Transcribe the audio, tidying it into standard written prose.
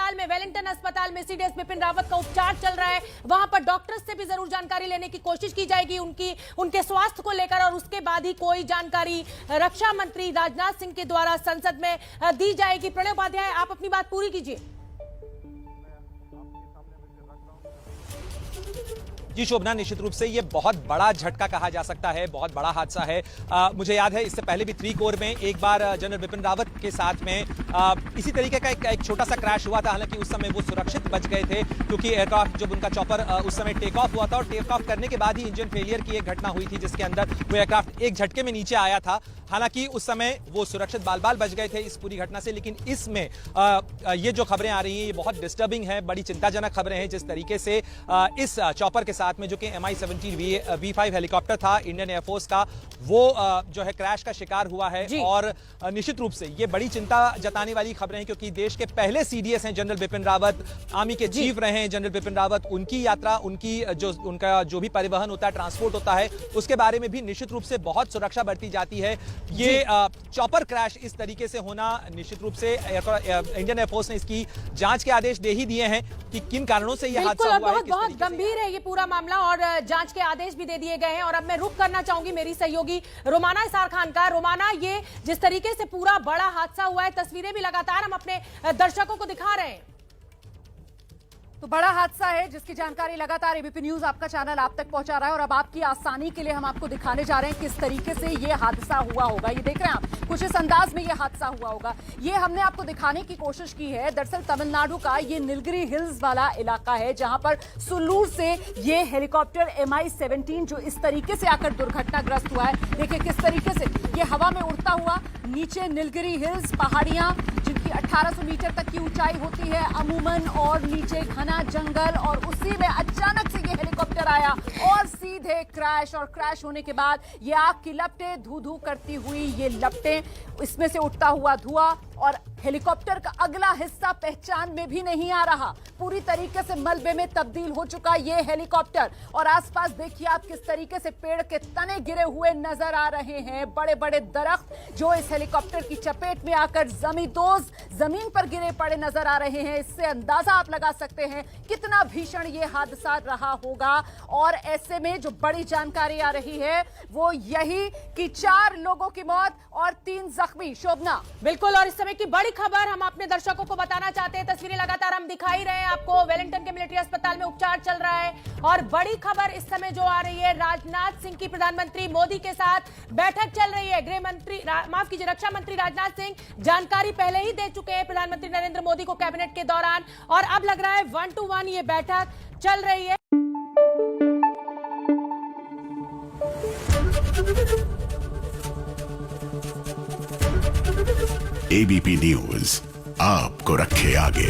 अस्पताल में, वेलिंगटन अस्पताल में सीडीएस बिपिन रावत का उपचार चल रहा है। वहां पर डॉक्टर्स से भी जरूर जानकारी लेने की कोशिश की जाएगी उनके स्वास्थ्य को लेकर, और उसके बाद ही कोई जानकारी रक्षा मंत्री राजनाथ सिंह के द्वारा संसद में दी जाएगी। प्रणय उपाध्याय, आप अपनी बात पूरी कीजिए। जी शोभना, निश्चित रूप से ये बहुत बड़ा झटका कहा जा सकता है, बहुत बड़ा हादसा है। मुझे याद है इससे पहले भी 3 कोर में एक बार जनरल बिपिन रावत के साथ में इसी तरीके का एक छोटा सा क्रैश हुआ था। हालांकि उस समय वो सुरक्षित बच गए थे, क्योंकि एयरक्राफ्ट जब उनका चॉपर उस समय टेक ऑफ हुआ था और टेक ऑफ करने के बाद ही इंजन फेलियर की एक घटना हुई थी, जिसके अंदर वो एयरक्राफ्ट एक झटके में नीचे आया था। हालांकि उस समय वो सुरक्षित बाल बाल बच गए थे इस पूरी घटना से। लेकिन इसमें ये जो खबरें आ रही हैं ये बहुत डिस्टर्बिंग है, बड़ी चिंताजनक खबरें हैं। जिस तरीके से इस चॉपर के साथ में जो कि MI-17 V5 हेलीकॉप्टर था इंडियन एयरफोर्स का, वो जो है क्रैश का शिकार हुआ है। और निश्चित रूप से ये बड़ी चिंता जताने वाली खबरें हैं, क्योंकि देश के पहले सीडीएस हैं जनरल बिपिन रावत, आर्मी के चीफ रहे हैं जनरल बिपिन रावत। उनकी यात्रा, उनका जो भी परिवहन होता है, ट्रांसपोर्ट होता है, उसके बारे में भी निश्चित रूप से बहुत सुरक्षा बरती जाती है। ये चॉपर क्रैश इस तरीके से होना, निश्चित रूप से इंडियन एयरफोर्स ने इसकी जांच के आदेश दे ही दिए हैं कि किन कारणों से यह हादसा हुआ है। बहुत गंभीर है ये पूरा मामला, और जांच के आदेश भी दे दिए गए हैं। और अब मैं रुख करना चाहूंगी मेरी सहयोगी रोमाना इसार खान का। रोमाना, ये जिस तरीके से पूरा बड़ा हादसा हुआ है, तस्वीरें भी लगातार हम अपने दर्शकों को दिखा रहे हैं। तो बड़ा हादसा है जिसकी जानकारी लगातार एबीपी न्यूज आपका चैनल आप तक पहुंचा रहा है, और अब आपकी आसानी के लिए हम आपको दिखाने जा रहे हैं किस तरीके से ये हादसा हुआ होगा। ये देख रहे हैं आप, कुछ इस अंदाज में ये हादसा हुआ होगा। ये हमने आपको दिखाने की कोशिश की है। दरअसल तमिलनाडु का ये नीलगिरी हिल्स वाला इलाका है, जहां पर सुल्लूर से ये हेलीकॉप्टर MI-17 जो इस तरीके से आकर दुर्घटनाग्रस्त हुआ है। देखिए किस तरीके से ये हवा में उड़ता हुआ, नीचे नीलगिरी हिल्स पहाड़ियां जिनकी 1800 मीटर तक की ऊंचाई होती है अमूमन, और नीचे घना जंगल, और उसी में अचानक से ये हेलीकॉप्टर आया और सीधे क्रैश। और क्रैश होने के बाद ये आग की लपटें धू धू करती हुई, ये लपटें, इसमें से उठता हुआ धुआं, और हेलीकॉप्टर का अगला हिस्सा पहचान में भी नहीं आ रहा, पूरी तरीके से मलबे में तब्दील हो चुका ये हेलीकॉप्टर। और आसपास देखिए आप किस तरीके से पेड़ के तने गिरे हुए नजर आ रहे हैं, बड़े बड़े दरख्त जो इस हेलीकॉप्टर की चपेट में आकर जमींदोज जमीन पर गिरे पड़े नजर आ रहे हैं। इससे अंदाजा आप लगा सकते हैं कितना भीषण ये हादसा रहा होगा। और ऐसे में जो बड़ी जानकारी आ रही है वो यही कि 4 लोगों की मौत और 3 जख्मी। शोभना, बिल्कुल, और इस समय की बड़ी खबर हम अपने दर्शकों को बताना चाहते हैं। तस्वीरें लगातार हम दिखा ही रहे हैं आपको। वेलिंगटन के मिलिट्री अस्पताल में उपचार चल रहा है, और बड़ी खबर इस समय जो आ रही है, राजनाथ सिंह की प्रधानमंत्री मोदी के साथ बैठक चल रही है। गृह मंत्री, माफ कीजिए, रक्षा मंत्री राजनाथ सिंह जानकारी पहले ही दे चुके हैं प्रधानमंत्री नरेंद्र मोदी को कैबिनेट के दौरान, और अब लग रहा है 1 to 1 ये बैठक चल रही है। एबीपी न्यूज आपको रखे आगे।